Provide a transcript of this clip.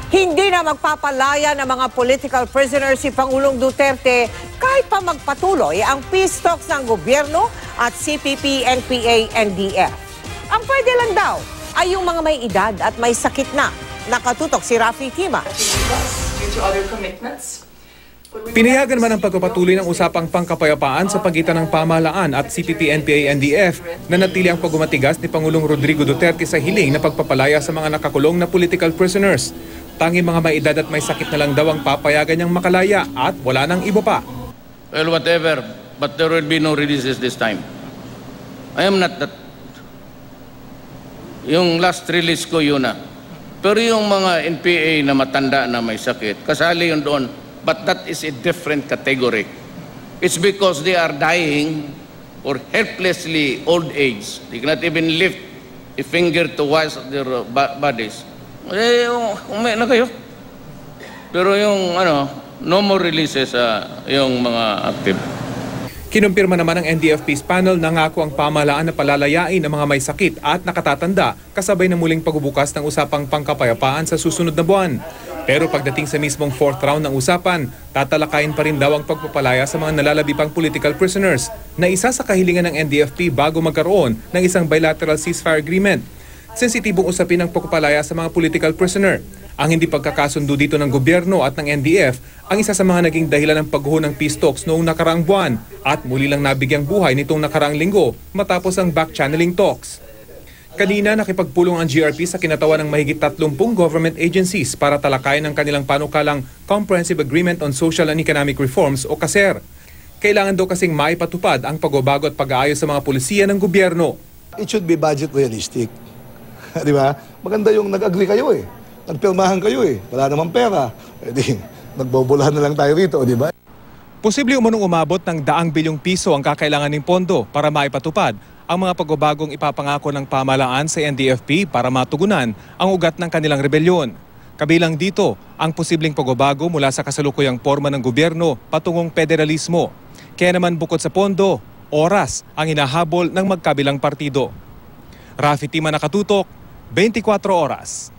Hindi na magpapalaya ng mga political prisoners si Pangulong Duterte kahit pa magpatuloy ang peace talks ng gobyerno at CPP, NPA, NDF. Ang pwede lang daw ay yung mga may edad at may sakit na. Nakatutok si Rafi Kima. Pinayagan man ang pagpapatuloy ng usapang pangkapayapaan sa pagitan ng pamahalaan at CPP, NPA, NDF na natili ang pagumatigas ni Pangulong Rodrigo Duterte sa hiling na pagpapalaya sa mga nakakulong na political prisoners. Tanging mga may edad at may sakit na lang daw ang papayagan niyang makalaya at wala nang iba pa. Well, whatever, but there will be no releases this time. I am not that. Yung last release ko yun na. Pero yung mga NPA na matanda na may sakit, kasali yun doon. But that is a different category. It's because they are dying or helplessly old age. They cannot even lift a finger to wash their bodies. Eh, umay na kayo. Pero yung no more releases yung mga active. Kinumpirma naman ng NDF Peace Panel na ngako ang pamahalaan na palalayain ang mga may sakit at nakatatanda kasabay ng muling pagbubukas ng usapang pangkapayapaan sa susunod na buwan. Pero pagdating sa mismong fourth round ng usapan, tatalakayin pa rin daw ang pagpapalaya sa mga nalalabi pang political prisoners na isa sa kahilingan ng NDFP bago magkaroon ng isang bilateral ceasefire agreement. Sensitibong usapin ang pagpapalaya sa mga political prisoner. Ang hindi pagkakasundo dito ng gobyerno at ng NDF ang isa sa mga naging dahilan ng pagguho ng peace talks noong nakaraang buwan at muli lang nabigyang buhay nitong nakaraang linggo matapos ang back-channeling talks. Kanina nakipagpulong ang GRP sa kinatawan ng mahigit 30 government agencies para talakayin ang kanilang panukalang Comprehensive Agreement on Social and Economic Reforms o CASER. Kailangan daw kasing maipatupad ang pagbabago at pag-aayos sa mga pulisiya ng gobyerno. It should be budget realistic. Di ba? Maganda yung nag-agree kayo eh. Nagpirmahan kayo eh. Wala namang pera. E di, nagbobolahan na lang tayo rito, di ba? Posible umunong umabot ng 100 bilyong piso ang kakailangan ng pondo para maipatupad ang mga pagbabagong ipapangako ng pamahalaan sa NDFP para matugunan ang ugat ng kanilang rebelyon. Kabilang dito ang posibleng pagbabago mula sa kasalukuyang porma ng gobyerno patungong federalismo. Kaya naman bukod sa pondo, oras ang hinahabol ng magkabilang partido. Rafi Tima, Nakatutok, 24 Oras.